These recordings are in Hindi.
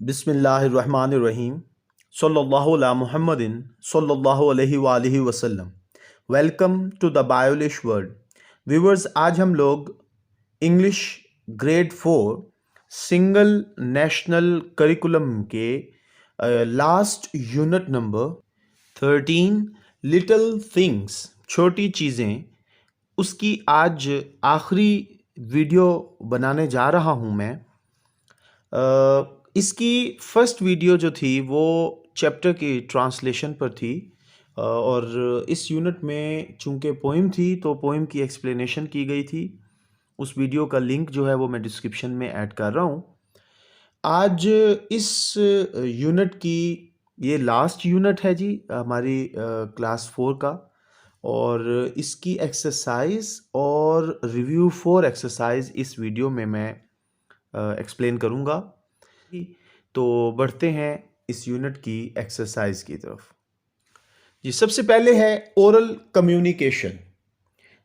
बिस्मिल्लाहिर्रहमानिर्रहीम सल्लल्लाहु अला मुहम्मदिन सल्लल्लाहु अलैहि वालिहि वसल्लम। Welcome to the Biolish world. Viewers, आज हम लोग English grade 4 single national curriculum के last unit number 13 little things, छोटी चीज़ें, उसकी आज आखिरी वीडियो बनाने जा रहा हूँ मैं। इसकी फर्स्ट वीडियो जो थी वो चैप्टर की ट्रांसलेशन पर थी, और इस यूनिट में चूँकि पोइम थी तो पोइम की एक्सप्लेनेशन की गई थी। उस वीडियो का लिंक जो है वो मैं डिस्क्रिप्शन में ऐड कर रहा हूँ। आज इस यूनिट की ये लास्ट यूनिट है जी हमारी क्लास 4 का, और इसकी एक्सरसाइज और रिव्यू फॉर एक्सरसाइज इस वीडियो में मैं एक्सप्लेन करूँगा। तो बढ़ते हैं इस यूनिट की एक्सरसाइज की तरफ। जी, सबसे पहले है ओरल कम्युनिकेशन,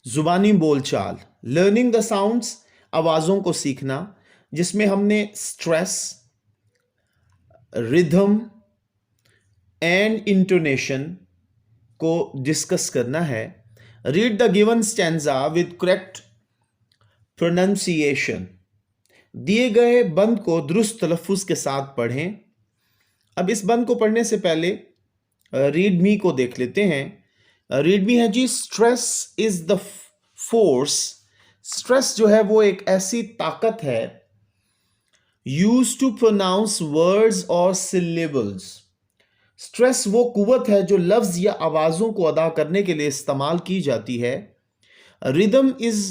जुबानी बोलचाल, लर्निंग द साउंड्स, आवाज़ों को सीखना, जिसमें हमने स्ट्रेस, रिदम एंड इंटोनेशन को डिस्कस करना है। Read the given stanza with correct pronunciation, दिए गए बंद को दुरुस्त तलफ़ुज़ के साथ पढ़ें। अब इस बंद को पढ़ने से पहले रीड मी को देख लेते हैं। रीड मी है जी, stress is the force. Stress जो है वो एक ऐसी ताकत है यूज टू प्रोनाउंस वर्ड्स और सिलेबल्स। स्ट्रेस वो कुव्वत है जो लफ्ज या आवाजों को अदा करने के लिए इस्तेमाल की जाती है। Rhythm is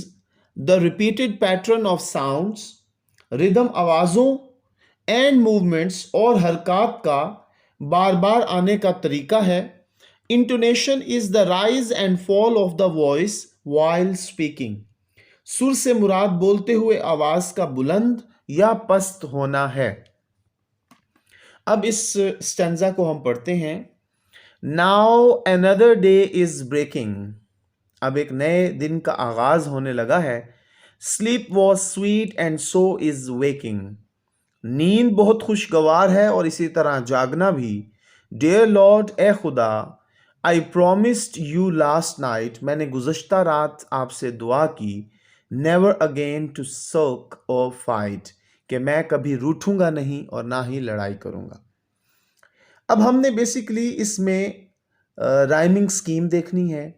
the repeated pattern of sounds. Rhythm आवाजों एंड मूवमेंट्स और हरकत का बार बार आने का तरीका है। Intonation is the rise and fall of the voice while speaking. सुर से मुराद बोलते हुए आवाज का बुलंद या पस्त होना है। अब इस स्टैंजा को हम पढ़ते हैं। Now another day is breaking, अब एक नए दिन का आगाज होने लगा है। Sleep was sweet and so is waking, नींद बहुत खुशगवार है और इसी तरह जागना भी। डियर लॉर्ड, ए खुदा, आई प्रोमिस्ड यू लास्ट नाइट, मैंने गुज़श्ता रात आपसे दुआ की। नेवर अगेन टू सर्क और फाइट, कि मैं कभी रूठूंगा नहीं और ना ही लड़ाई करूंगा। अब हमने बेसिकली इसमें राइमिंग स्कीम देखनी है।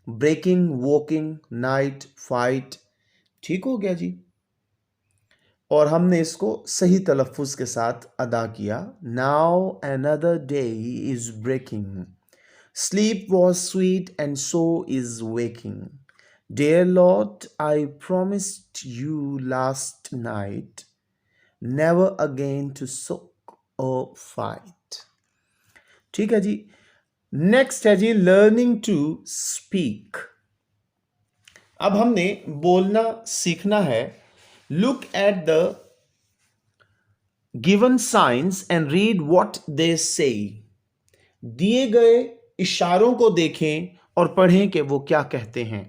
ब्रेकिंग, वॉकिंग, नाइट, फाइट, ठीक हो गया जी। और हमने इसको सही तलफ़ुज़ के साथ अदा किया। Now another day is breaking, sleep was sweet and so is waking. Dear Lord, I promised you last night, never again to sulk or fight. ठीक है जी। नेक्स्ट है जी लर्निंग टू स्पीक। अब हमने बोलना सीखना है। Look at the given signs and read what they say. दिए गए इशारों को देखें और पढ़ें कि वो क्या कहते हैं।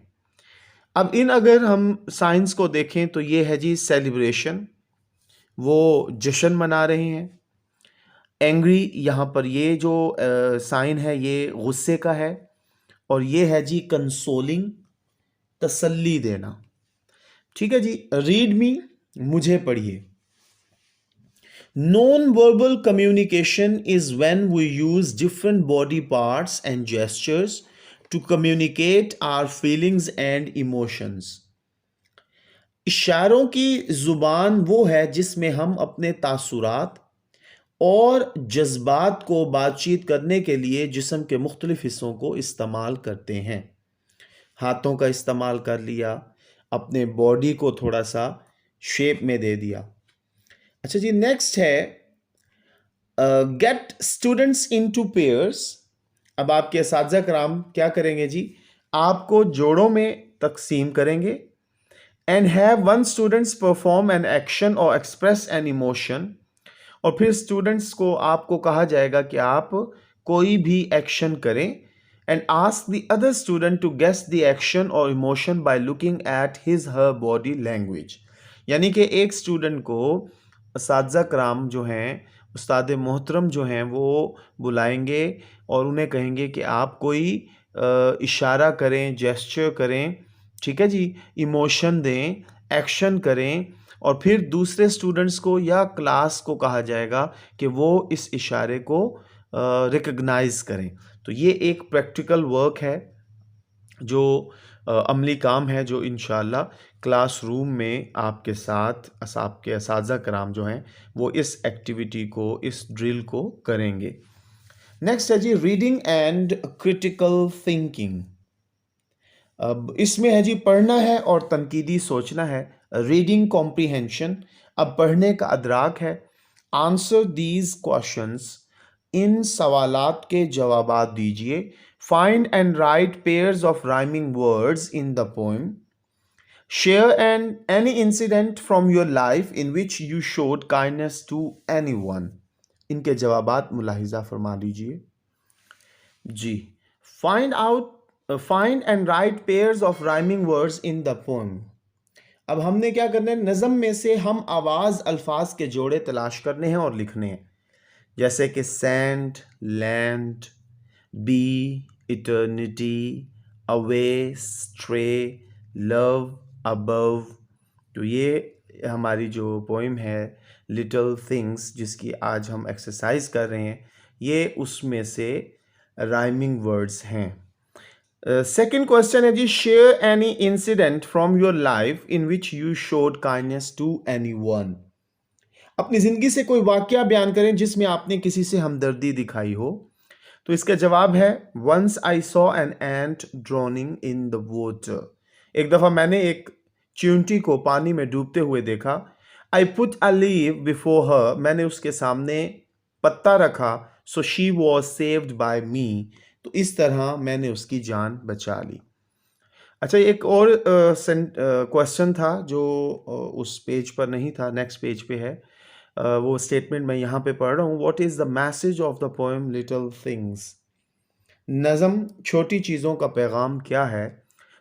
अब अगर हम साइंस को देखें तो ये है जी सेलिब्रेशन, वो जश्न मना रहे हैं। एंग्री, यहाँ पर ये जो साइन है ये गुस्से का है। और ये है जी कंसोलिंग, तसल्ली देना। ठीक है जी। रीड मी, मुझे पढ़िए। Non verbal communication is when we use different body parts and gestures to communicate our feelings and emotions. इशारों की जुबान वो है जिसमें हम अपने तासुरात और जज्बात को बातचीत करने के लिए जिस्म के मुख्तलिफ हिस्सों को इस्तेमाल करते हैं। हाथों का इस्तेमाल कर लिया, अपने बॉडी को थोड़ा सा शेप में दे दिया। अच्छा जी, नेक्स्ट है गेट स्टूडेंट्स इनटू पेयर्स। अब आपके असातिज़ा कराम क्या करेंगे जी, आपको जोड़ों में तकसीम करेंगे। And have one students perform an action और एक्सप्रेस एन इमोशन। और फिर स्टूडेंट्स को आपको कहा जाएगा कि आप कोई भी एक्शन करें। And ask the other student to guess the action or emotion by looking at his her body language। यानी कि एक स्टूडेंट को असातिज़ा कराम जो हैं उस्ताद मोहतरम जो हैं वो बुलाएंगे और उन्हें कहेंगे कि आप कोई इशारा करें, जेस्चर करें, ठीक है जी, इमोशन दें, एक्शन करें, और फिर दूसरे स्टूडेंट्स को या क्लास को कहा जाएगा कि वो इस इशारे को रिकग्नाइज करें। तो ये एक प्रैक्टिकल वर्क है, जो अमली काम है, जो इंशाल्लाह क्लासरूम में आपके साथ आपके असातिज़ा कराम जो हैं वो इस एक्टिविटी को, इस ड्रिल को करेंगे। नेक्स्ट है जी रीडिंग एंड क्रिटिकल थिंकिंग। अब इसमें है जी पढ़ना है और तनकीदी सोचना है। रीडिंग कॉम्प्रीहेंशन, अब पढ़ने का अदराक है। आंसर दीज क्वेश्चंस, इन सवालात के जवाबात दीजिए। Find and write pairs of rhyming words in the poem. Share an any incident from your life in which you showed kindness to anyone. इनके जवाबात मुलाहिजा फरमा लीजिए जी। Find and write pairs of rhyming words in the poem. अब हमने क्या करना है, नज़म में से हम आवाज़ अल्फाज के जोड़े तलाश करने हैं और लिखने हैं, जैसे कि sand, land, bee, eternity, away, stray, love, above. तो ये हमारी जो पोइम है लिटिल थिंग्स, जिसकी आज हम एक्सरसाइज कर रहे हैं, ये उसमें से राइमिंग वर्ड्स हैं। सेकेंड क्वेश्चन है जी, share any incident from your life in which you showed kindness to anyone. अपनी जिंदगी से कोई वाकया बयान करें जिसमें आपने किसी से हमदर्दी दिखाई हो। तो इसका जवाब है, once I saw an ant drowning in the water. एक दफा मैंने एक चींटी को पानी में डूबते हुए देखा। I put a leave before her, मैंने उसके सामने पत्ता रखा। So she was saved by me, तो इस तरह मैंने उसकी जान बचा ली। अच्छा, एक और क्वेश्चन था जो उस पेज पर नहीं था, नेक्स्ट पेज पे है। वो स्टेटमेंट मैं यहाँ पे पढ़ रहा हूँ। What is the message of the poem little things. नज़म छोटी चीज़ों का पैगाम क्या है?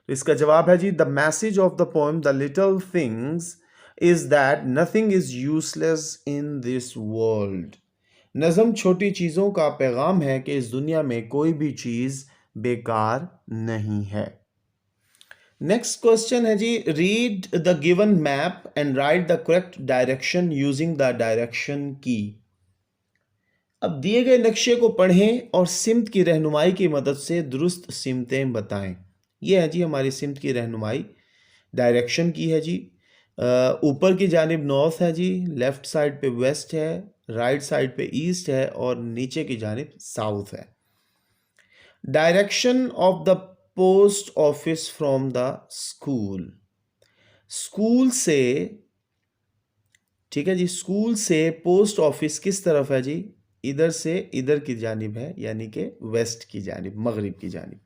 तो इसका जवाब है जी, the message of the poem the little things is that nothing is useless in this world. नज़म छोटी चीज़ों का पैगाम है कि इस दुनिया में कोई भी चीज़ बेकार नहीं है। नेक्स्ट क्वेश्चन है जी, read the given map and write the correct direction using the direction की। अब दिए गए नक्शे को पढ़ें और सिमत की रहनुमाई की मदद से दुरुस्त सिमतें बताएं। ये है जी हमारी सिमत की रहनुमाई, डायरेक्शन की है जी। ऊपर की जानिब नॉर्थ है जी, लेफ्ट साइड पे वेस्ट है, राइट साइड पे ईस्ट है और नीचे की जानिब साउथ है। Direction of the post office from the school. School से, ठीक है जी, स्कूल से पोस्ट ऑफिस किस तरफ है जी? इधर से इधर की जानिब है, यानी कि वेस्ट की जानिब, मगरिब की जानिब।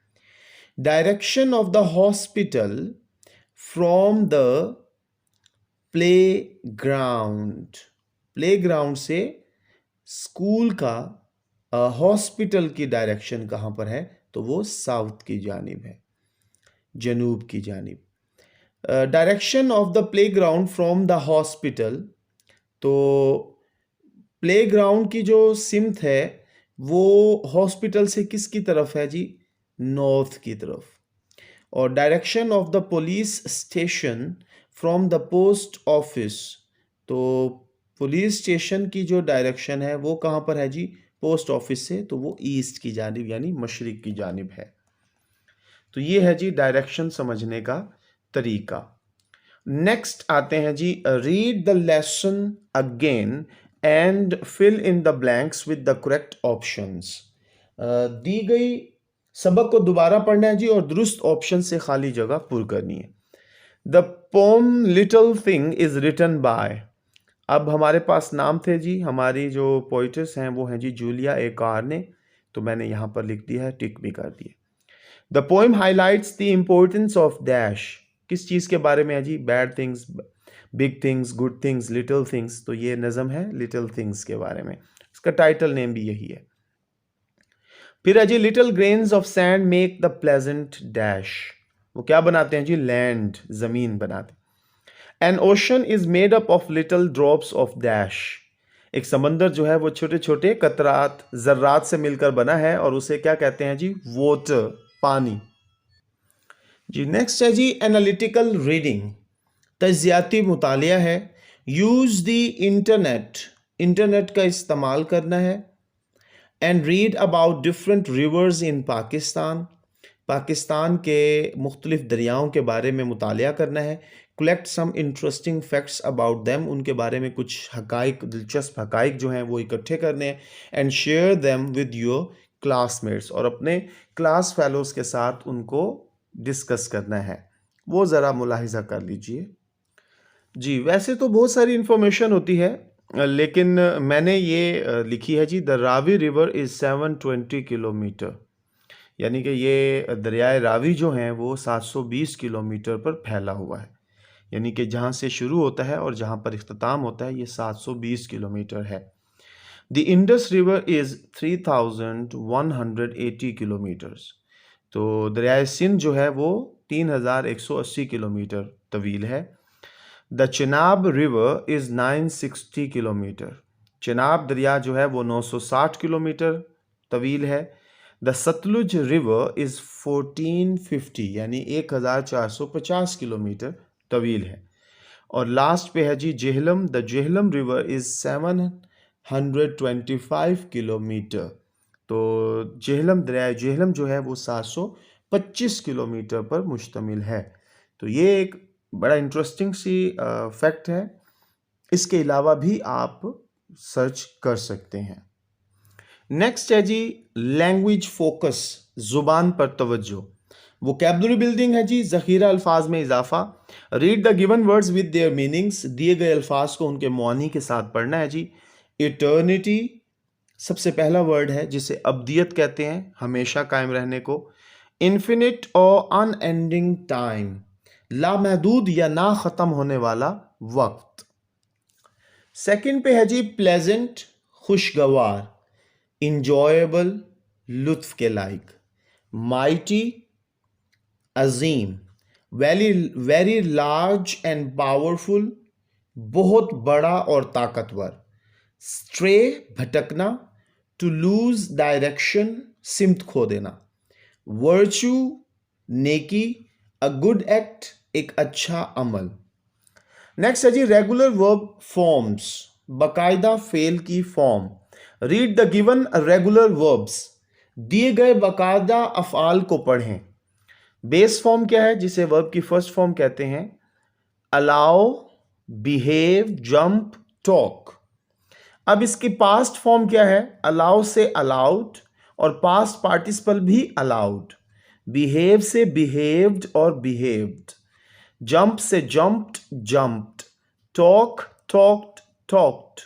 Direction of the hospital from the play ground. Play ground से स्कूल का हॉस्पिटल की डायरेक्शन कहाँ पर है? तो वो साउथ की जानिब है, जनूब की जानिब। Direction of the play ground from the hospital, तो प्ले ग्राउंड की जो सिमत है वो हॉस्पिटल से किसकी तरफ है जी? नॉर्थ की तरफ। और direction of the police station from the post office, तो पुलिस स्टेशन की जो डायरेक्शन है वो कहाँ पर है जी? पोस्ट ऑफिस से, तो वो ईस्ट की जानिब यानी मशरिक की जानिब है। तो ये है जी डायरेक्शन समझने का तरीका। नेक्स्ट आते हैं जी, read the lesson again and fill in the blanks with the correct options. दी गई सबक को दोबारा पढ़ना है जी और दुरुस्त ऑप्शन से खाली जगह पुर करनी है। The poem little thing is written by. अब हमारे पास नाम थे जी, हमारी जो पोइट्रेस हैं वो हैं जी जूलिया ए कार्ने, तो मैंने यहाँ पर लिख दिया है, टिक भी कर दिया। The poem highlights the importance of dash. किस चीज़ के बारे में है जी? Bad things, big things, good things, little things. तो ये नज़म है लिटिल थिंग्स के बारे में, इसका टाइटल नेम भी यही है। फिर है जी, little grains of sand make the pleasant dash. वो क्या बनाते हैं जी? लैंड, ज़मीन बनाते हैं। An ocean is made up of little drops of dash. एक समंदर जो है वो छोटे छोटे कतरात जर्रात से मिलकर बना है और उसे क्या कहते हैं जी? वाटर, पानी। जी नेक्स्ट है जी एनालिटिकल रीडिंग, तज्जियाती मुतालिया है। यूज द इंटरनेट, इंटरनेट का इस्तेमाल करना है। And read about different rivers in Pakistan, Pakistan के मुख्तलिफ दरियाओं के बारे में मुतालिया करना है। Collect some interesting facts about them, उनके बारे में कुछ हकाइक, दिलचस्प हकाइक जो हैं वो इकट्ठे करने हैं। And share them with your classmates, और अपने क्लास फेलोज के साथ उनको डिस्कस करना है। वो ज़रा मुलाहिजा कर लीजिए। जी वैसे तो बहुत सारी इंफॉर्मेशन होती है, लेकिन मैंने ये लिखी है जी, the Ravi river is 720 kilometre, यानी कि ये दरियाए रावी जो हैं वो 720 किलोमीटर पर फैला हुआ है। यानी कि जहाँ से शुरू होता है और जहाँ पर इख्तिताम होता है ये 720 किलोमीटर है। The Indus river is 3180 kilometres, तो दरियाए सिंध जो है वो 3180 किलोमीटर तवील है। The Chenab river is 960 kilometre, Chenab दरिया जो है वो 960 किलोमीटर तवील है। द सतलुज रिवर इज़ 1450, यानी 1450 किलोमीटर तवील है। और लास्ट पे है जी Jhelum, the Jhelum river is 725 kilometre, तो जेहलम दरिया जेहलम जो है वो 725 किलोमीटर पर मुश्तमिल है। तो ये एक बड़ा इंटरेस्टिंग सी फैक्ट है। इसके अलावा भी आप सर्च कर सकते हैं। नेक्स्ट है जी लैंग्वेज फोकस, ज़ुबान पर तवज्जो। वोकैबुलरी बिल्डिंग है जी, ज़ख़ीरा अल्फाज में इजाफा। Read the given words with their meanings, दिए गए अल्फाज को उनके मानी के साथ पढ़ना है जी। इटर्निटी सबसे पहला वर्ड है जिसे अब्दियत कहते हैं, हमेशा कायम रहने को। इन्फिनिट और अनएंडिंग टाइम, लामहदूद या ना ख़त्म होने वाला वक्त। सेकंड पे है जी प्लेजेंट, खुशगवार, इंजॉयबल, लुत्फ के लायक। माइटी, अजीम, very very large and powerful, बहुत बड़ा और ताकतवर। स्ट्रे, भटकना। टू लूज डायरेक्शन, सिमत खो देना। वर्च्यू, नेकी। अ गुड एक्ट, एक अच्छा अमल। नेक्स्ट है जी रेगुलर वर्ब फॉर्म्स, बाकायदा फेल की form. Read the given regular verbs, दिए गए बाकायदा अफ़आल को पढ़ें। बेस फॉर्म क्या है जिसे वर्ब की फर्स्ट फॉर्म कहते हैं? Allow, behave, jump, talk. अब इसकी पास्ट फॉर्म क्या है? अलाउ से अलाउड और पास्ट पार्टिसिपल भी अलाउड। बिहेव से बिहेव्ड और बिहेव्ड। जंप से jumped, jumped. Talk, talked, talked.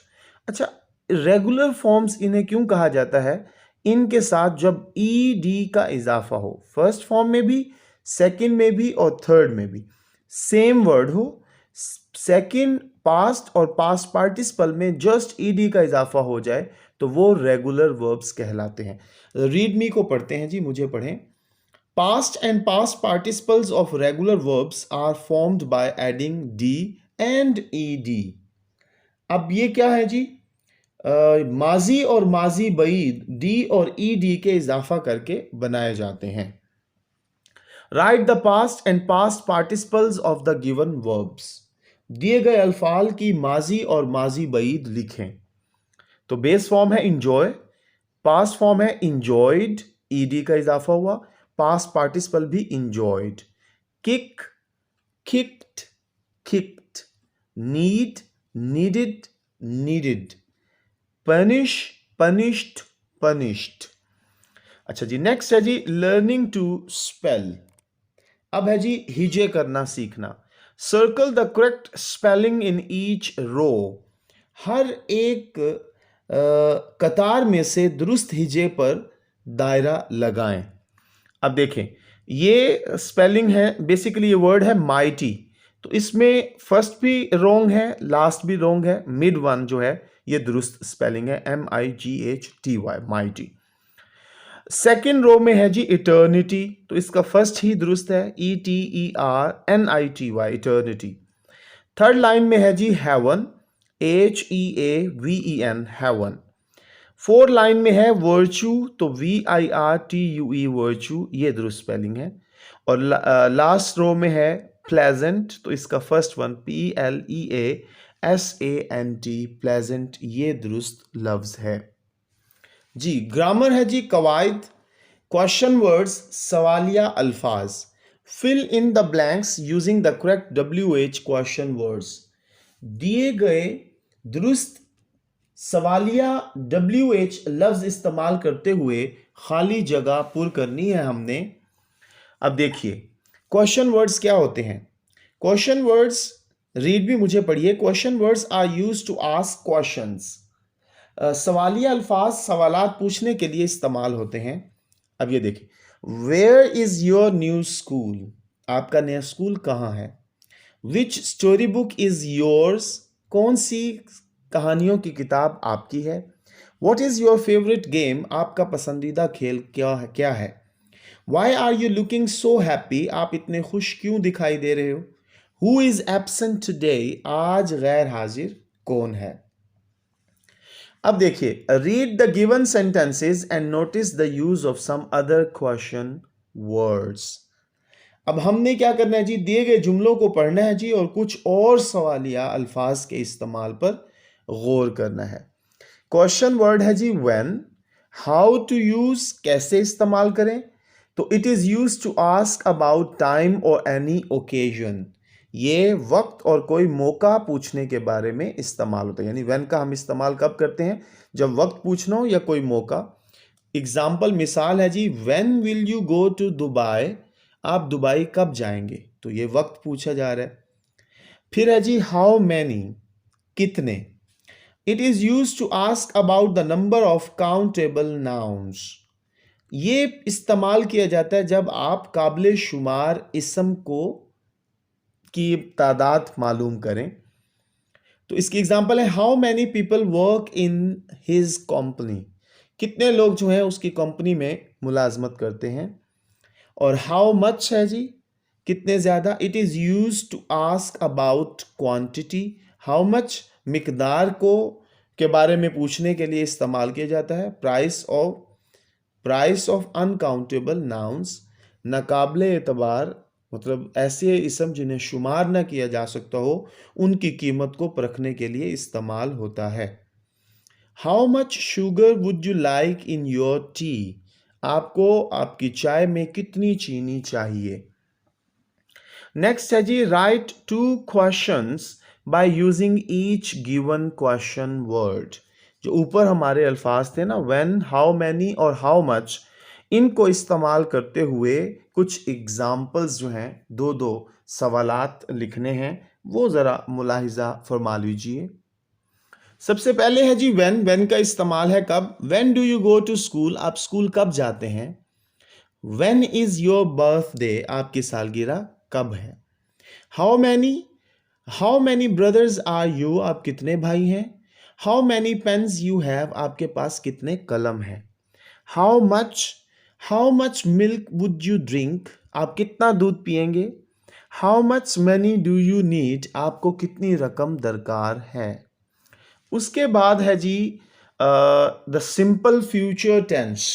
अच्छा, रेगुलर फॉर्म्स इन्हें क्यों कहा जाता है? इनके साथ जब ई डी का इजाफा हो, फर्स्ट फॉर्म में भी, सेकंड में भी और थर्ड में भी, सेम वर्ड हो, सेकंड पास्ट और पास्ट पार्टिसिपल में जस्ट ईडी का इजाफा हो जाए तो वो रेगुलर वर्ब्स कहलाते हैं। रीड मी को पढ़ते हैं जी, मुझे पढ़ें। Past and past participles of regular verbs are formed by adding d and ed. अब ये क्या है जी? माजी और माजी बईद डी और ed के इजाफा करके बनाए जाते हैं। Right the past and past participles of the given verbs, दिए गए अल्फाल की माजी और माजी बईद लिखें। तो बेस फॉर्म है इंजॉय, पास्ट फॉर्म है इंजॉयड, ed का इजाफा हुआ, पास्ट पार्टिसिपल भी enjoyed. Kick, kicked, kicked. Need, needed, needed. Punish, punished, punished. अच्छा जी, नेक्स्ट है जी लर्निंग टू स्पेल। अब है जी हिजे करना सीखना। Circle the correct spelling in each row, हर एक कतार में से दुरुस्त हिजे पर दायरा लगाएं। अब देखें, ये स्पेलिंग है, बेसिकली ये वर्ड है माइटी, तो इसमें फर्स्ट भी रोंग है, लास्ट भी रोंग है, मिड वन जो है ये दुरुस्त स्पेलिंग है, MIGHTY, माइटी। सेकेंड रो में है जी इटर्निटी, तो इसका फर्स्ट ही दुरुस्त है, ETERNITY, इटर्निटी। थर्ड लाइन में है जी हेवन, HEAVEN, heaven। 4 लाइन में है वर्च्यू, तो VIRTUE वर्च्यू, ये दुरुस्त स्पेलिंग है। और लास्ट रो में है प्लेजेंट, तो इसका फर्स्ट वन PLEASANT, प्लेजेंट, ये दुरुस्त लफ्ज है जी। ग्रामर है जी कवायद, क्वेश्चन वर्ड्स, सवालिया अल्फाज। Fill in the blanks using the correct WH question words. दिए गए दुरुस्त सवालिया WH लफ्ज इस्तेमाल करते हुए खाली जगह पुर करनी है हमने। अब देखिए क्वेश्चन वर्ड्स क्या होते हैं। क्वेश्चन वर्ड्स, रीड भी मुझे पढ़िए। Question words are used to ask questions. सवालिया अल्फाज सवालात पूछने के लिए इस्तेमाल होते हैं। अब ये देखिए, where is your new school, आपका नया स्कूल कहाँ है। Which story book is yours, कौन सी कहानियों की किताब आपकी है। What is your favourite game, आपका पसंदीदा खेल क्या है। Why are you looking so happy, आप इतने खुश क्यों दिखाई दे रहे हो। हु इज एब्सेंट टुडे, आज गैर हाजिर कौन है। अब देखिए, read the given sentences and notice the use of some other question words. अब हमने क्या करना है जी, दिए गए जुमलों को पढ़ना है जी और कुछ और सवालिया अल्फाज के इस्तेमाल पर गौर करना है। क्वेश्चन वर्ड है जी व्हेन। हाउ टू यूज, कैसे इस्तेमाल करें, तो it is use to ask about time और एनी ओकेजन, ये वक्त और कोई मौका पूछने के बारे में इस्तेमाल होता है। यानी व्हेन का हम इस्तेमाल कब करते हैं, जब वक्त पूछना हो या कोई मौका। एग्जाम्पल, मिसाल है जी, when will you go to Dubai, आप दुबई कब जाएंगे, तो ये वक्त पूछा जा रहा है। फिर है जी हाउ मैनी, कितने। It is use to ask about the number of countable nouns, ये इस्तेमाल किया जाता है जब आप काबिल शुमार इसम को की तादाद मालूम करें। तो इसकी एग्जांपल है how many people work in his company, कितने लोग जो हैं उसकी कंपनी में मुलाजमत करते हैं। और हाउ मच है जी, कितने ज़्यादा। It is use to ask about quantity, how much मिकदार को के बारे में पूछने के लिए इस्तेमाल किया जाता है। प्राइस ऑफ अनकाउंटेबल नाउन्स, नाकाबिले एतबार, मतलब ऐसे इसम जिन्हें शुमार न किया जा सकता हो, उनकी कीमत को परखने के लिए इस्तेमाल होता है। How much sugar would you like in your tea, आपको आपकी चाय में कितनी चीनी चाहिए। नेक्स्ट है जी write 2 questions by using each given question word. जो ऊपर हमारे अल्फाज थे ना, व्हेन, हाउ मैनी और हाउ मच, इनको इस्तेमाल करते हुए कुछ एग्जाम्पल्स जो हैं, दो सवालात लिखने हैं, वो ज़रा मुलाहिजा फरमा लीजिए। सबसे पहले है जी व्हेन का इस्तेमाल है कब। When do you go to school, आप स्कूल कब जाते हैं। व्हेन इज योर बर्थडे, आपकी सालगिरह कब है। How many brothers are you, आप कितने भाई हैं। How many pens you have, आपके पास कितने कलम हैं। How much milk would you drink, आप कितना दूध पिएंगे। How much money do you need, आपको कितनी रकम दरकार है। उसके बाद है जी द सिंपल फ्यूचर टेंस,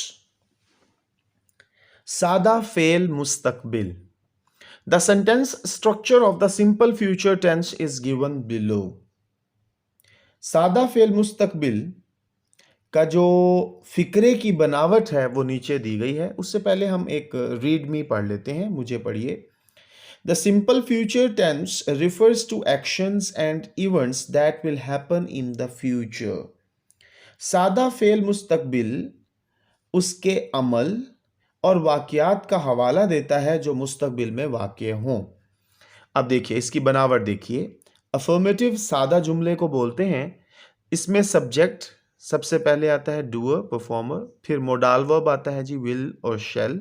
सादा फेल मुस्तकबिल। The sentence structure of the simple future tense is given below. सादा फेल मुस्तकबिल का जो फिक्रे की बनावट है वो नीचे दी गई है। उससे पहले हम एक रीड मी पढ़ लेते हैं, मुझे पढ़िए। The simple future tense refers to actions and events that will happen in the future. सादा फेल मुस्तकबिल उसके अमल और वाक़यात का हवाला देता है जो मुस्तकबिल में वाक़या हों। अब देखिए इसकी बनावट देखिए। अफर्मेटिव सादा जुमले को बोलते हैं। इसमें सब्जेक्ट सबसे पहले आता है डूअर, परफॉर्मर, फिर मोडाल वर्ब आता है जी विल और शैल,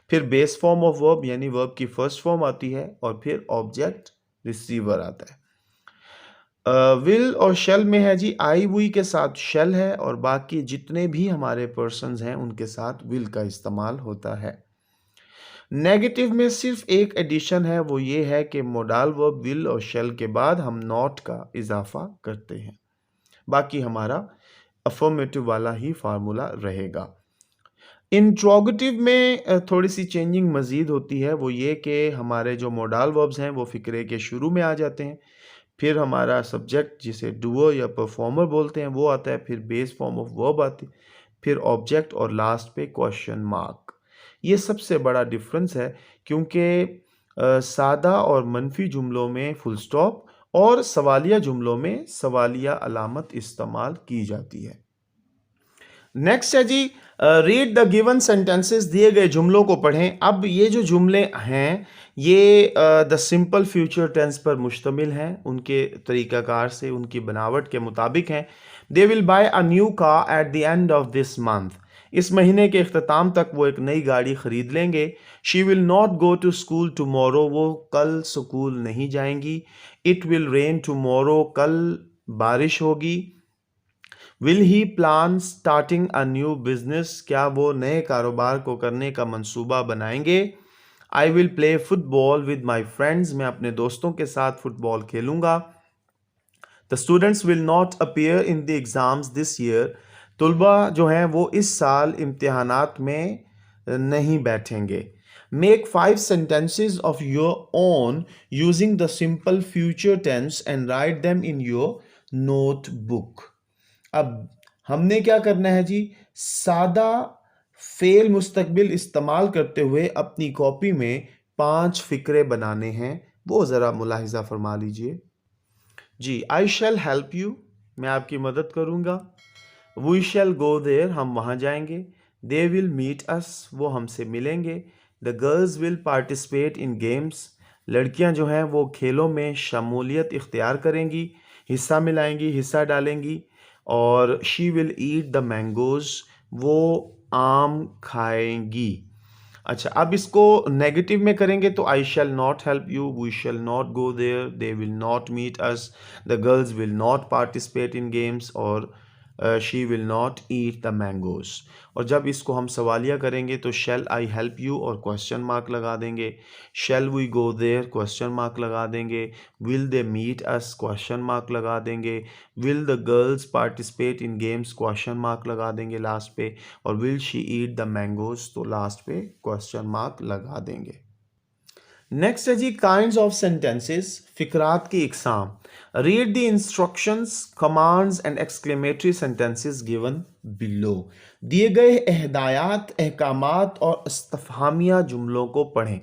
फिर बेस फॉर्म ऑफ वर्ब यानी वर्ब की फर्स्ट फॉर्म आती है, और फिर ऑब्जेक्ट रिसीवर आता है। विल और शेल में है जी आई वी के साथ शेल है, और बाकी जितने भी हमारे पर्सन्स हैं उनके साथ विल का इस्तेमाल होता है। नेगेटिव में सिर्फ एक एडिशन है, वो ये है कि मोडाल वर्ब विल और शेल के बाद हम नॉट का इजाफा करते हैं। बाकी हमारा अफर्मेटिव वाला ही फार्मूला रहेगा। इंट्रोगेटिव में थोड़ी सी चेंजिंग मज़ीद होती है, वो ये कि हमारे जो मोडाल वर्ब्स हैं वो फ़िक्रे के शुरू में आ जाते हैं, फिर हमारा सब्जेक्ट जिसे डूअर या परफॉर्मर बोलते हैं वो आता है, फिर बेस फॉर्म ऑफ वर्ब आती है, फिर ऑब्जेक्ट और लास्ट पे क्वेश्चन मार्क। ये सबसे बड़ा डिफरेंस है, क्योंकि सादा और मनफी जुमलों में फुल स्टॉप और सवालिया जुमलों में सवालिया अलामत इस्तेमाल की जाती है। नेक्स्ट है जी, रीड द गिवन सेंटेंसेस, दिए गए जुमलों को पढ़ें। अब ये जो जुमले हैं ये द सिंपल फ्यूचर टेंस पर मुश्तमिल हैं, उनके तरीक़ाकार से, उनकी बनावट के मुताबिक हैं। They will buy a new car eight the end of this month, इस महीने के अख्ताम तक वो एक नई गाड़ी ख़रीद लेंगे। She will not go to school tomorrow, वो कल स्कूल नहीं जाएंगी। इट विल रेन टमोरो, कल बारिश होगी। Will he plan starting a new business, क्या वो नए कारोबार को करने का मंसूबा बनाएंगे। I will play football with my friends, मैं अपने दोस्तों के साथ फुटबॉल खेलूंगा। The students will not appear in the exams this year, तलबा जो हैं वो इस साल इम्तिहानात में नहीं बैठेंगे। Make 5 sentences of your own using the simple future tense and write them in your notebook. अब हमने क्या करना है जी, सादा फेल मुस्तकबिल इस्तेमाल करते हुए अपनी कॉपी में 5 फ़िक्रे बनाने हैं, वो ज़रा मुलाहिज़ा फरमा लीजिए जी। आई शैल हेल्प यू, मैं आपकी मदद करूँगा। वी शैल गो देयर, हम वहाँ जाएंगे। दे विल मीट अस, वो हमसे मिलेंगे। The girls will participate in games, लड़कियाँ जो हैं वो खेलों में शमूलियत इख्तियार करेंगी, हिस्सा मिलाएंगी, हिस्सा डालेंगी। और she will eat the mangoes, वो आम खाएंगी। अच्छा, अब इसको नेगेटिव में करेंगे तो I shall not help you, we shall not go there, they will not meet us, the girls will not participate in games, और she will not eat the mangoes. और जब इसको हम सवालिया करेंगे तो शैल आई हेल्प यू और क्वेश्चन मार्क लगा देंगे। Shall we go there, question mark लगा देंगे। Will they meet us, question mark लगा देंगे। Will the girls participate in games, question mark लगा देंगे लास्ट पे। और will she eat the mangoes, तो लास्ट पे क्वेश्चन मार्क लगा देंगे। नेक्स्ट है जी, काइंड्स ऑफ सेंटेंसेस, फिक्रात की इकसाम। Read the instructions, commands and exclamatory sentences given below, दिए गए हिदायत, अहकामात और इस्तफहामिया जुमलों को पढ़ें।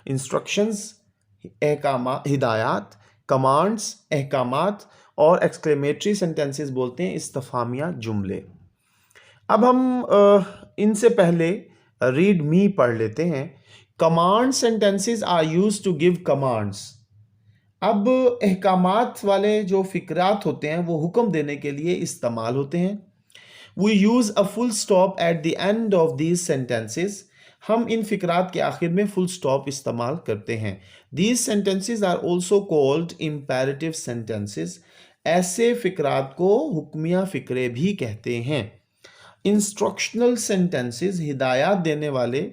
इंस्ट्रक्शंस, हिदायत, कमांड्स, अहकामात और एक्सक्लेमेटरी सेंटेंसेस बोलते हैं इस्तफहामिया जुमले। अब हम इनसे पहले रीड मी पढ़ लेते हैं। Command sentences are used to give commands. अब अहकामात वाले जो फिक्रात होते हैं वो हुक्म देने के लिए इस्तेमाल होते हैं। We use a full stop at the end of these sentences, हम इन फिक्रात के आखिर में फुल स्टॉप इस्तेमाल करते हैं। These sentences are also called imperative sentences, ऐसे फिक्रात को हुक्मिया फिक्रे भी कहते हैं। इंस्ट्रक्शनल सेंटेंसेस, हिदायत देने वाले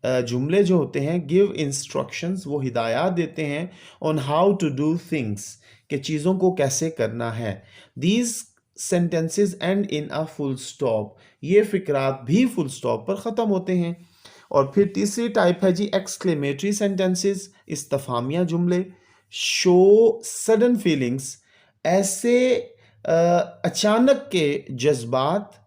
जुमले जो होते हैं, गिव इंस्ट्रक्शंस, वो हिदायत देते हैं on how to do things, कि चीज़ों को कैसे करना है। These sentences end in a full stop, ये फिक्रात भी फुल स्टॉप पर ख़त्म होते हैं। और फिर तीसरी टाइप है जी एक्सक्लेमेटरी सेंटेंसेस, इस्तफामिया जुमले। शो सडन फीलिंग्स, ऐसे अचानक के जज्बात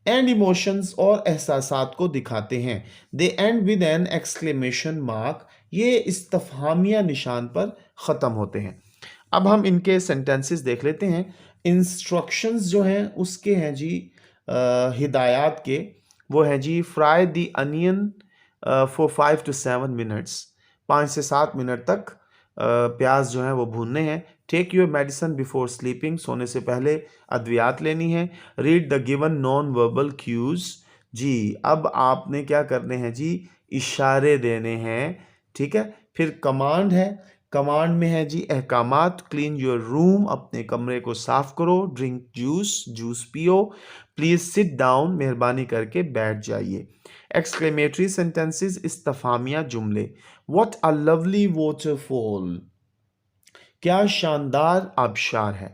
एंड इमोशंस और एहसासात को दिखाते हैं। They end with an exclamation mark, ये इस्तफहामिया निशान पर ख़त्म होते हैं। अब हम इनके सेंटेंसेस देख लेते हैं। इंस्ट्रक्शंस जो हैं उसके हैं जी हिदायत के, वो है जी fry the onion for 5 to 7 minutes, 5 से 7 मिनट तक प्याज जो है वो भूनने हैं। Take your medicine before sleeping, सोने से पहले अद्वियात लेनी है। Read the given non verbal cues, जी अब आपने क्या करने हैं जी, इशारे देने हैं, ठीक है। फिर कमांड है, कमांड में है जी अहकामात। क्लीन योर रूम, अपने कमरे को साफ करो। ड्रिंक जूस, जूस पियो। प्लीज सिट डाउन, मेहरबानी करके बैठ जाइए। एक्सक्लेमेटरी सेंटेंसेस, इस्तफामिया जुमले। व्हाट अ लवली वाटरफॉल, क्या शानदार आबशार है।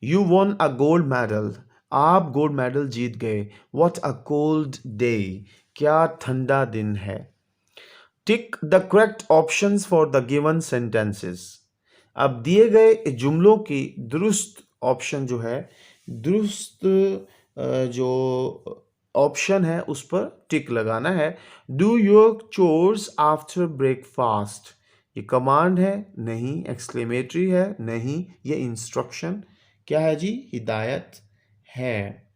You von a gold medal, आप गोल्ड मेडल जीत गए। व्हाट अ कोल्ड डे, क्या ठंडा दिन है। Tick the correct options for the given sentences. अब दिए गए जुमलों की दुरुस्त ऑप्शन जो है, दुरुस्त जो ऑप्शन है उस पर टिक लगाना है। Do your chores after breakfast, ये कमांड है नहीं, एक्सक्लेमेटरी है नहीं, ये इंस्ट्रक्शन क्या है जी, हिदायत है।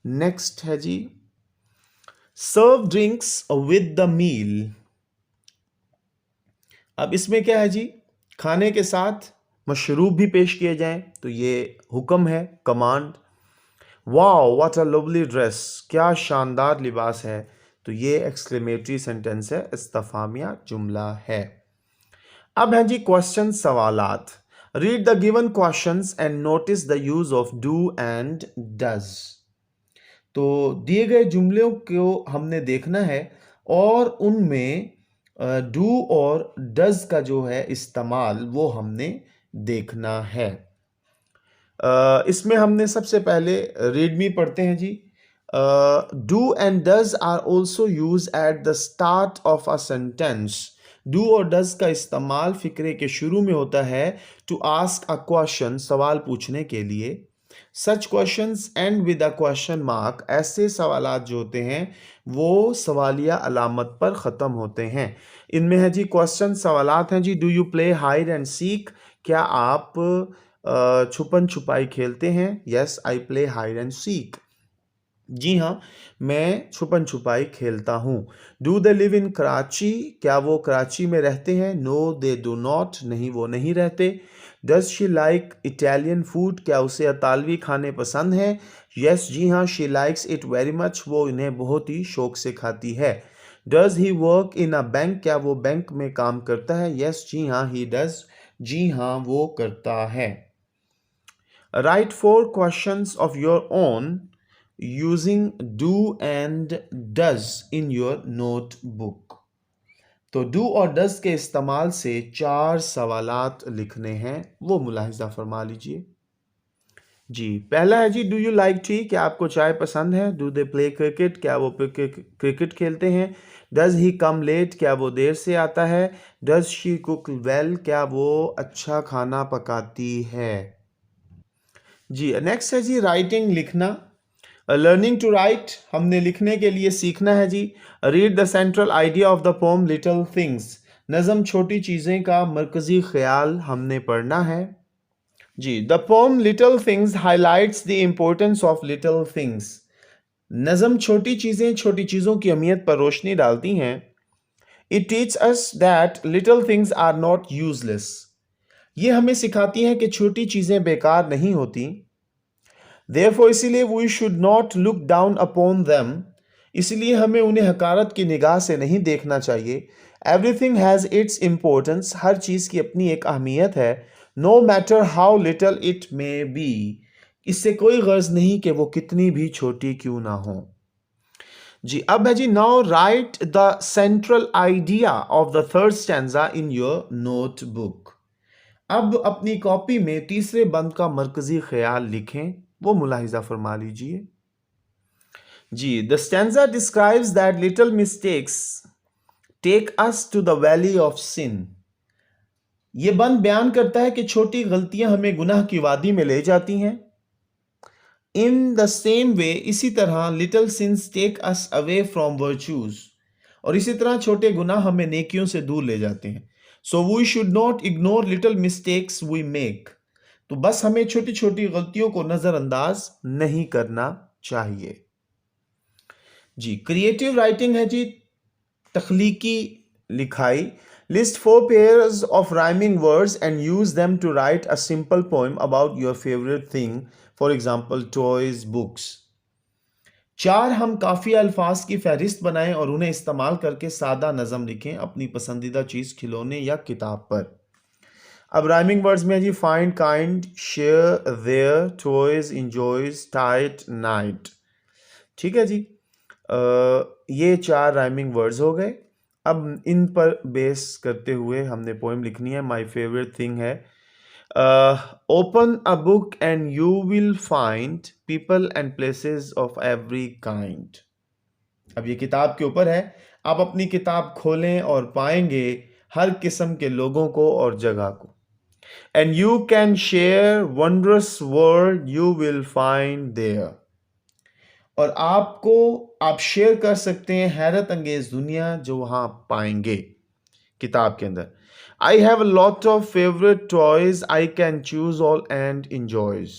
नेक्स्ट है जी, सर्व ड्रिंक्स विद द मील। अब इसमें क्या है जी, खाने के साथ मशरूब भी पेश किए जाएं, तो ये हुक्म है, command. Wow what a lovely dress, क्या शानदार लिबास है, तो ये एक्सक्लेमेटरी सेंटेंस है, इस्तिफामिया जुमला है। अब है जी क्वेश्चन, सवालात। Read the given questions and notice the use of do and does. तो दिए गए जुमलों को हमने देखना है और उनमें डू और डज का जो है इस्तेमाल वो हमने देखना है। इसमें हमने सबसे पहले रीड मी पढ़ते हैं जी। Do and does are also use at the start of a sentence. Do और डज का इस्तेमाल फिक्रे के शुरू में होता है टू आस्क अ क्वेश्चन, सवाल पूछने के लिए। सच questions and with a question mark, ऐसे सवालात जो होते हैं वो सवालिया अलामत पर ख़त्म होते हैं। इनमें है जी क्वेश्चन, सवालात हैं जी। Do you play hide and seek, क्या आप छुपन छुपाई खेलते हैं। Yes I play hide and seek, जी हाँ मैं छुपन छुपाई खेलता हूँ। Do they live in Karachi, क्या वो कराची में रहते हैं। नो दे डू नॉट, नहीं वो नहीं रहते। Does she like Italian food, क्या उसे इतालवी खाने पसंद हैं। यस जी हाँ she likes it very much, वो इन्हें बहुत ही शौक से खाती है। Does he work in a bank, क्या वो बैंक में काम करता है। यस जी हाँ ही डज, जी हाँ वो करता है। Right 4 questions of your own using do and does in your notebook। तो डू और डज के इस्तेमाल से 4 सवालात लिखने हैं, वो मुलाहिजा फरमा लीजिए जी। पहला है जी, डू यू लाइक टी, क्या आपको चाय पसंद है। डू दे प्ले क्रिकेट, क्या वो क्रिकेट खेलते हैं। डज ही कम लेट, क्या वो देर से आता है। डज शी कुक वेल, क्या वो अच्छा खाना पकाती है। जी नेक्स्ट है जी, राइटिंग लिखना। लर्निंग टू राइट, हमने लिखने के लिए सीखना है जी। Read the central idea of the poem little things, नज़म छोटी चीज़ें का मरकजी ख्याल हमने पढ़ना है जी। The poem little things highlights the importance of little things, नज़म छोटी चीज़ें, छोटी चीज़ों की अहमियत पर रोशनी डालती हैं। It teach us that little things are not useless, ये हमें सिखाती हैं कि छोटी चीज़ें बेकार नहीं होती। Therefore इसीलिए we should not look down upon them, इसलिए हमें उन्हें हकारत की निगाह से नहीं देखना चाहिए। Everything has its importance, हर चीज़ की अपनी एक अहमियत है। No matter how little it may be, इससे कोई गर्ज नहीं कि वो कितनी भी छोटी क्यों ना हो जी। अब है जी, now write the central idea of the third stanza in your notebook. अब अपनी कॉपी में तीसरे बंद का मरकजी ख्याल लिखें, वो मुलाहिजा फरमा लीजिए जी। The stanza describes that little mistakes take us to the valley of sin, ये बंद बयान करता है कि छोटी गलतियां हमें गुनाह की वादी में ले जाती हैं। इन द सेम वे, इसी तरह little sins take us away from virtues, और इसी तरह छोटे गुनाह हमें नेकियों से दूर ले जाते हैं। So we should not ignore little mistakes we make, तो बस हमें छोटी छोटी गलतियों को नजरअंदाज नहीं करना चाहिए जी। क्रिएटिव राइटिंग है जी, तख्लीकी लिखाई। List 4 pairs of rhyming words and use them to write a simple poem about your favorite thing, for example toys, books। 4 हम काफिया अल्फाज की फहरिस्त बनाएं और उन्हें इस्तेमाल करके सादा नज़म लिखें अपनी पसंदीदा चीज़, खिलौने या किताब पर। अब राइमिंग वर्ड्स में है जी, find, kind, share, there, toys, enjoys, tight, night. ठीक है जी, ये 4 राइमिंग वर्ड्स हो गए। अब इन पर बेस करते हुए हमने पोएम लिखनी है। माय फेवरेट थिंग है, open a book and you will find people and places of every kind. अब ये किताब के ऊपर है, आप अपनी किताब खोलें और पाएंगे हर किस्म के लोगों को और जगह को। And you can share wondrous world you will find there. और आप शेयर कर सकते हैं हैरत अंगेज दुनिया जो वहां पाएंगे किताब के अंदर। I have a lot of favourite toys I can choose all and enjoys.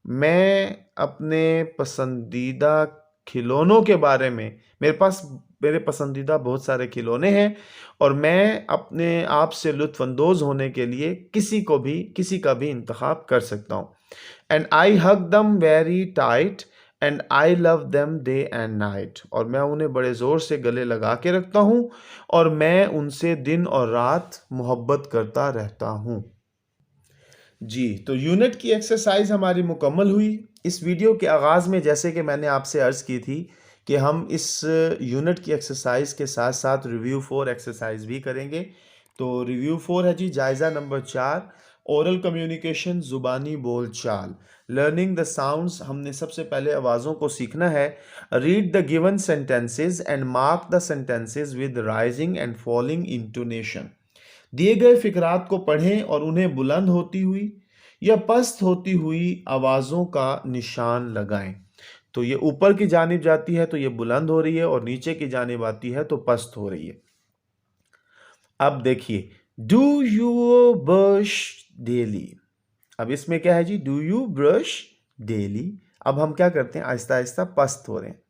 मैं अपने पसंदीदा खिलौनों के बारे में, मेरे पसंदीदा बहुत सारे खिलौने हैं और मैं अपने आप से लुत्फ अंदोज होने के लिए किसी का भी इंतखाब कर सकता हूँ। एंड आई हग दम very tight and I love them day and night. और मैं उन्हें बड़े ज़ोर से गले लगा के रखता हूँ और मैं उनसे दिन और रात मोहब्बत करता रहता हूँ। जी, तो यूनिट की एक्सरसाइज हमारी मुकम्मल हुई। इस वीडियो के आगाज़ में जैसे कि मैंने आपसे अर्ज़ की थी कि हम इस यूनिट की एक्सरसाइज के साथ साथ रिव्यू 4 एक्सरसाइज भी करेंगे। तो रिव्यू 4 है जी जायज़ा नंबर 4, ओरल कम्युनिकेशन, ज़ुबानी बोल चाल, लर्निंग द साउंड्स। हमने सबसे पहले आवाज़ों को सीखना है। Read the given sentences and mark the sentences with rising and falling intonation. दिए गए फिकरात को पढ़ें और उन्हें बुलंद होती हुई या पस्त होती हुई आवाज़ों का निशान लगाएं। तो ये ऊपर की जानिब जाती है तो ये बुलंद हो रही है और नीचे की जानिब आती है तो पस्त हो रही है। अब देखिए, डू यू ब्रश डेली। अब इसमें क्या है जी, डू यू ब्रश डेली। अब हम क्या करते हैं, आहिस्ता आहिस्ता पस्त हो रहे हैं।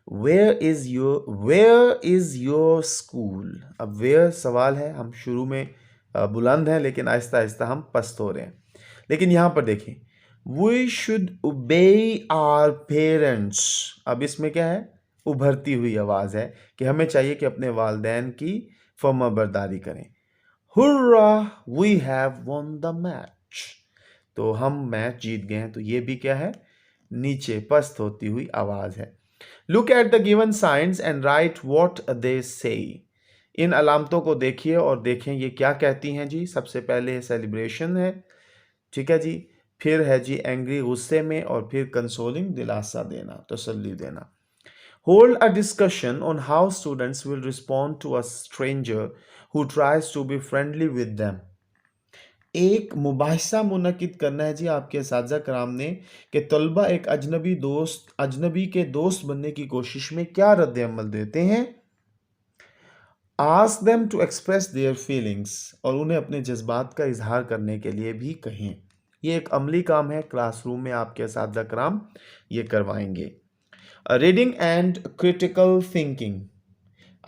Where is your school. अब वेयर सवाल है, हम शुरू में बुलंद हैं लेकिन आहिस्ता आहिस्ता हम पस्त हो रहे हैं। लेकिन यहां पर देखें, we should obey our parents. अब इसमें क्या है, उभरती हुई आवाज है कि हमें चाहिए कि अपने वालिदैन की फर्माबरदारी करें। Hurray we have won the match. तो हम मैच जीत गए हैं। तो ये भी क्या है, नीचे पस्त होती हुई आवाज है। Look at the given science and right what they से। इन अलामतों को देखिए और देखें ये क्या कहती हैं जी। सबसे पहले सेलिब्रेशन है, ठीक है जी। फिर है जी एंग्री, गुस्से में, और फिर कंसोलिंग, दिलासा देना, तसल्ली देना। Hold a discussion on how students will respond to a stranger who tries to be friendly with them. एक मुबाहिसा मुनक्किद करना है जी आपके असातिज़ा कराम ने कि तलबा एक अजनबी के दोस्त बनने की कोशिश में क्या रद्द अमल देते हैं। Ask them to express their feelings, और उन्हें अपने जज्बात का इजहार करने के लिए भी कहें। ये एक अमली काम है, क्लासरूम में आपके असातिज़ा कराम ये करवाएंगे। Reading and critical thinking.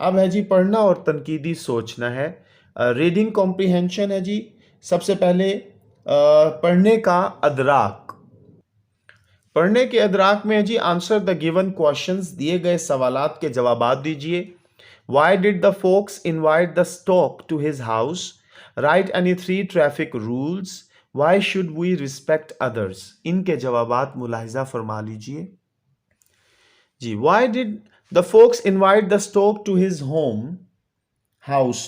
अब है जी पढ़ना और तनकीदी सोचना है। रीडिंग कॉम्प्रिहेंशन है जी। सबसे पहले पढ़ने का अदराक। पढ़ने के अदराक में है जी, आंसर द गिवन क्वेश्चंस, दिए गए सवालात के जवाबात दीजिए। Why did the fox invite the stork to his house. Write any 3 traffic rules. Why should we respect others. इनके जवाबात मुलाहिजा फरमा लीजिए जी। Why did the fox invite the stork to his house.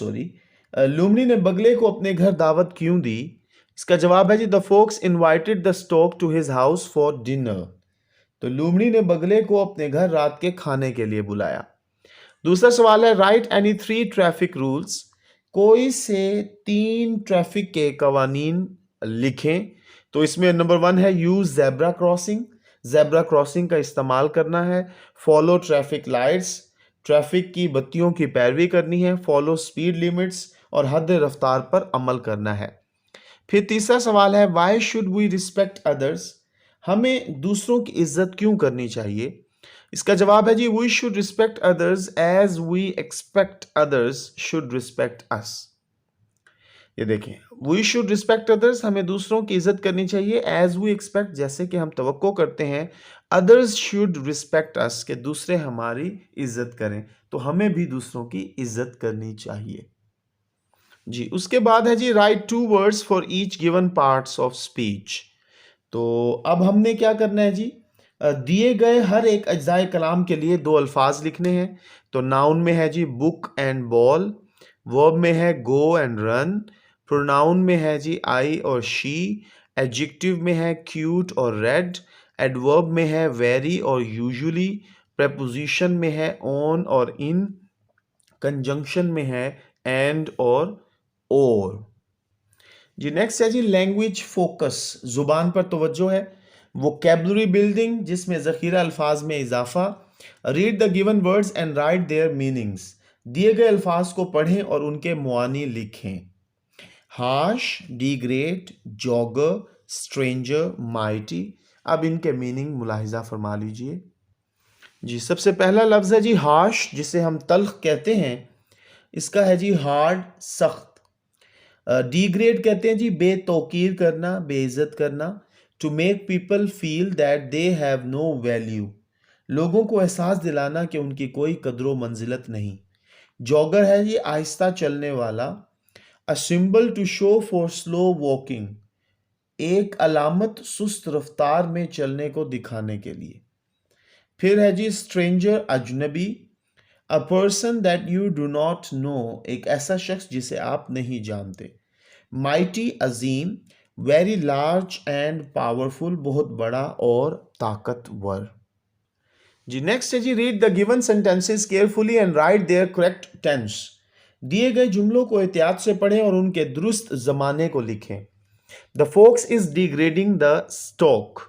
लुमनी ने बगले को अपने घर दावत क्यों दी। इसका जवाब है जी, the fox invited the stork to his house for dinner. तो लुमनी ने बगले को अपने घर रात के खाने के लिए बुलाया। दूसरा सवाल है, राइट एनी 3 ट्रैफिक रूल्स। कोई से 3 ट्रैफिक के कवानीन लिखें। तो इसमें नंबर 1 है use zebra crossing. Zebra crossing का इस्तेमाल करना है। फॉलो ट्रैफिक लाइट्स, ट्रैफिक की बत्तियों की पैरवी करनी है। फॉलो स्पीड लिमिट्स, और हद रफ्तार पर अमल करना है। फिर तीसरा सवाल है, why should we respect others. हमें दूसरों की इज्जत क्यों करनी चाहिए। इसका जवाब है जी, we should respect others as we expect others should respect us. ये देखें, वी शुड रिस्पेक्ट अदर्स, हमें दूसरों की इज्जत करनी चाहिए। एज वी एक्सपेक्ट, जैसे कि हम तवक्को करते हैं। अदर्स शुड रिस्पेक्ट अस, के दूसरे हमारी इज्जत करें। तो हमें भी दूसरों की इज्जत करनी चाहिए जी। उसके बाद है जी, write 2 words for each given parts of speech. तो अब हमने क्या करना है जी, दिए गए हर एक अज्जाए कलाम के लिए 2 अल्फाज लिखने हैं। तो नाउन में है जी बुक एंड बॉल, वर्ब में है गो एंड रन, प्रोनाउन में है जी आई और शी, एडजेक्टिव में है क्यूट और रेड, एडवर्ब में है वेरी और यूजुअली, प्रेपोजिशन में है ऑन और इन, कंजंक्शन में है एंड और। जी नेक्स्ट है जी लैंग्वेज फोकस, जुबान पर तवज्जो है। वोकैबुलरी बिल्डिंग, जिसमें ज़ख़ीरा अल्फाज में इजाफा। Read the given words and write there meanings, दिए गए अल्फाज को पढ़ें और उनके मुआनी लिखें। हाश, डिग्रेड, जॉगर, स्ट्रेंजर, माइटी। अब इनके मीनिंग मुलाहिजा फरमा लीजिए। जी सबसे पहला लफ्ज़ है जी हाश, जिसे हम तल्ख कहते हैं। इसका है जी हार्ड, सख्त। डिग्रेड कहते हैं जी बेतौकीर करना, बेइज्जत करना। To make people feel that they have no value, लोगों को एहसास दिलाना कि उनकी कोई कदर मंजिलत नहीं। जॉगर है जी आहिस्ता चलने वाला। A symbol to show for slow walking, एक अलामत सुस्त रफ्तार में चलने को दिखाने के लिए। फिर है जी स्ट्रेंजर, अजनबी। A person that you do not know, एक ऐसा शख्स जिसे आप नहीं जानते। माइटी, अजीम। वेरी लार्ज एंड पावरफुल, बहुत बड़ा और ताकतवर। जी नेक्स्ट है जी read the given sentences carefully and write their correct tense, दिए गए जुमलों को एहतियात से पढ़ें और उनके दुरुस्त जमाने को लिखें। The folks is degrading the stock,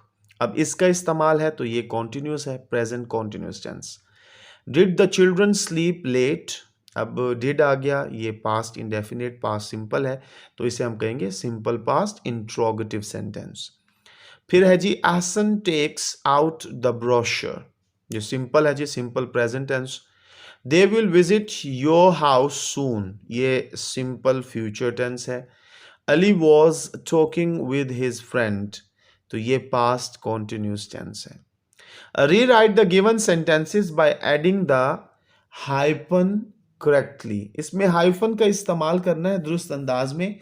अब इसका इस्तेमाल है तो ये कॉन्टिन्यूस है, present continuous tense. Did the children sleep late, अब डिड आ गया, ये पास्ट इंडेफिनिट, पास्ट सिंपल है तो इसे हम कहेंगे सिंपल पास्ट इंट्रोगेटिव सेंटेंस। फिर है जी Ahsan takes out the brochure, जो सिंपल है जी simple present tense. They will visit your house soon, ये सिंपल फ्यूचर टेंस है। Ali was talking with his friend, तो ये पास्ट कॉन्टिन्यूस टेंस है। Rewrite the given sentences by adding the hyphen correctly, इसमें हाइफन का इस्तेमाल करना है दुरुस्त अंदाज में।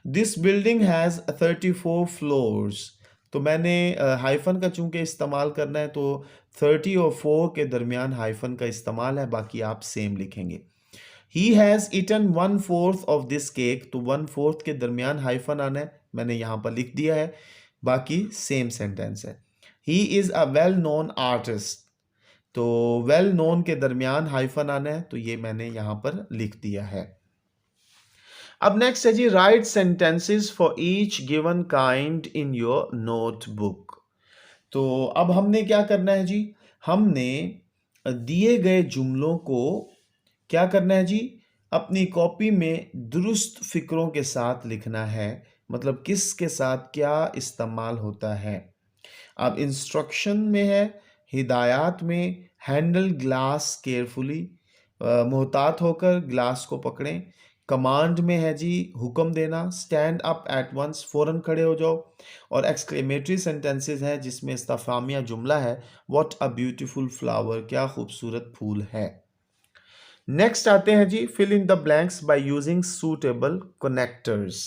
दिस बिल्डिंग हैज़ 34 फ्लोर्स, तो मैंने हाइफन का चूंकि इस्तेमाल करना है तो 30 और 4 के दरमियान हाइफन का इस्तेमाल है, बाकी आप सेम लिखेंगे। He has eaten 1/4 of this cake, तो 1/4 के दरमियान हाइफन आना है, मैंने यहाँ पर लिख दिया है, बाकी सेम सेंटेंस है। He is a well known artist, तो वेल नोन के दरमियान हाइफन आना है, तो ये मैंने यहाँ पर लिख दिया है। अब नेक्स्ट है जी write sentences for each given kind in your notebook. तो अब हमने क्या करना है जी, हमने दिए गए जुमलों को क्या करना है जी, अपनी कॉपी में दुरुस्त फिक्रों के साथ लिखना है, मतलब किस के साथ क्या इस्तेमाल होता है। अब इंस्ट्रक्शन में है, हिदायत में हैंडल ग्लास केयरफुली, मोहतात होकर ग्लास को पकड़ें। कमांड में है जी हुक्म देना, स्टैंड अप एट वंस, फ़ौरन खड़े हो जाओ। और एक्सक्लेमेटरी सेंटेंसेस है जिसमें इस्तिफामिया जुमला है, व्हाट अ ब्यूटीफुल फ्लावर, क्या खूबसूरत फूल है। नेक्स्ट आते हैं जी fill in the blanks by using suitable connectors.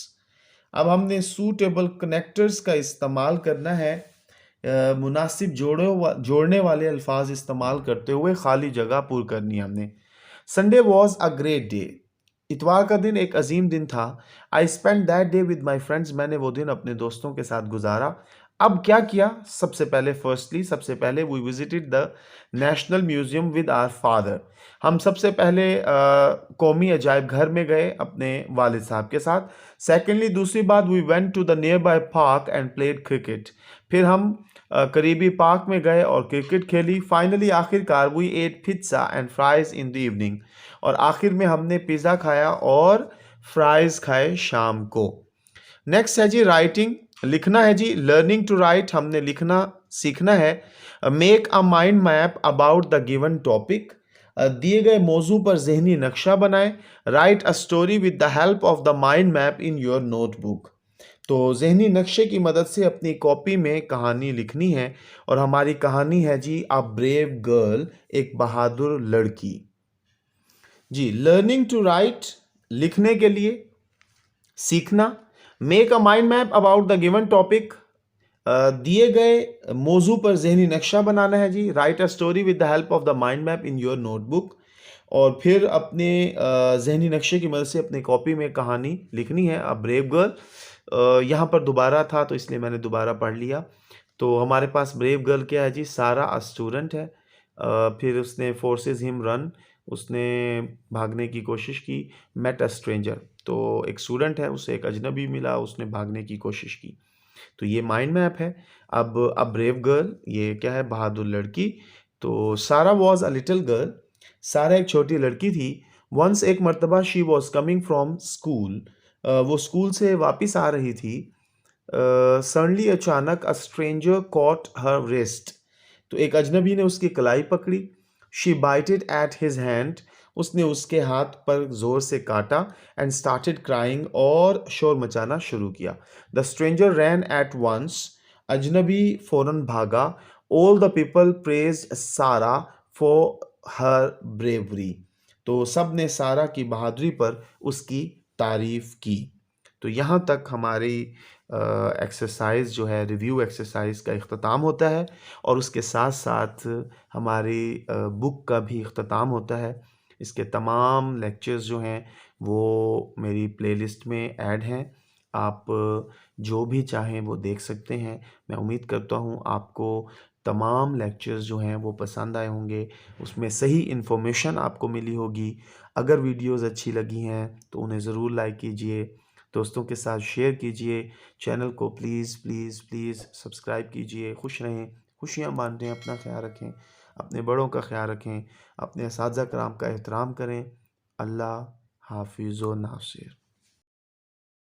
अब हमने सूटेबल कनेक्टर्स का इस्तेमाल करना है, मुनासिब जोड़ने वाले अल्फाज इस्तेमाल करते हुए खाली जगह पूरी करनी है हमने। Sunday was a great day, इतवार का दिन एक अजीम दिन था। I spend that day with my friends, मैंने वो दिन अपने दोस्तों के साथ गुजारा। अब क्या किया, सबसे पहले we visited the national museum with our father, हम सबसे पहले कौमी अजायब घर में गए अपने वालिद साहब के साथ। सेकेंडली, दूसरी बात, we went to the nearby park and played cricket, फिर हम करीबी पार्क में गए और क्रिकेट खेली। फाइनली, आखिरकार, we ate pizza and fries in the evening, और आखिर में हमने पिज़्ज़ा खाया और फ्राइज खाए शाम को। नेक्स्ट है जी राइटिंग, लिखना है जी, लर्निंग टू राइट, हमने लिखना सीखना है। Make a mind map about the given topic, दिए गए मौजू पर जहनी नक्शा बनाएं। Right a story with the help of the mind map in your notebook, तो जहनी नक्शे की मदद से अपनी कॉपी में कहानी लिखनी है, और हमारी कहानी है जी अ ब्रेव गर्ल, एक बहादुर लड़की। जी लर्निंग टू राइट, लिखने के लिए सीखना। Make a mind map about the given topic, दिए गए मौजू पर जहनी नक्शा बनाना है जी। Write a story with the help of the mind map in your notebook, और फिर अपने ज़हनी नक्शे की मदद से अपनी कॉपी में कहानी लिखनी है। अ ब्रेव गर्ल यहाँ पर दोबारा था तो इसलिए मैंने दोबारा पढ़ लिया। तो हमारे पास ब्रेव गर्ल क्या है जी? सारा स्टूडेंट है। फिर उसने फोर्सेस हिम रन, उसने भागने की कोशिश की। मेट अ स्ट्रेंजर, तो एक स्टूडेंट है, उसे एक अजनबी मिला, उसने भागने की कोशिश की। तो ये माइंड मैप है। अब अ ब्रेव गर्ल, ये क्या है? बहादुर लड़की। तो सारा वॉज अ लिटिल गर्ल, सारा एक छोटी लड़की थी। वंस, एक मर्तबा, she was coming from school, वो स्कूल से वापस आ रही थी। सडनली, अचानक, a stranger caught her wrist, तो एक अजनबी ने उसकी कलाई पकड़ी। She bited at his hand, उसने उसके हाथ पर जोर से काटा। एंड स्टार्टेड क्राइंग, और शोर मचाना शुरू किया। The stranger ran at once, अजनबी फौरन भागा। All the people praised Sarah for her bravery, तो सब ने सारा की बहादुरी पर उसकी तारीफ की। तो यहाँ तक हमारी एक्सरसाइज जो है, रिव्यू एक्सरसाइज का इख्तिताम होता है, और उसके साथ साथ हमारी बुक का भी इख्तिताम होता है। इसके तमाम लेक्चर्स जो हैं वो मेरी प्लेलिस्ट में ऐड हैं। आप जो भी चाहें वो देख सकते हैं। मैं उम्मीद करता हूँ आपको तमाम लेक्चर्स जो हैं वो पसंद आए होंगे, उसमें सही इन्फॉर्मेशन आपको मिली होगी। अगर वीडियोस अच्छी लगी हैं तो उन्हें ज़रूर लाइक कीजिए, दोस्तों के साथ शेयर कीजिए। चैनल को प्लीज़ प्लीज़ प्लीज़ सब्सक्राइब कीजिए। खुश रहें, खुशियाँ बांटें, अपना ख्याल रखें, अपने बड़ों का ख्याल रखें, अपने असातिज़ा कराम का एहतराम करें। अल्लाह हाफिज़ व नासिर।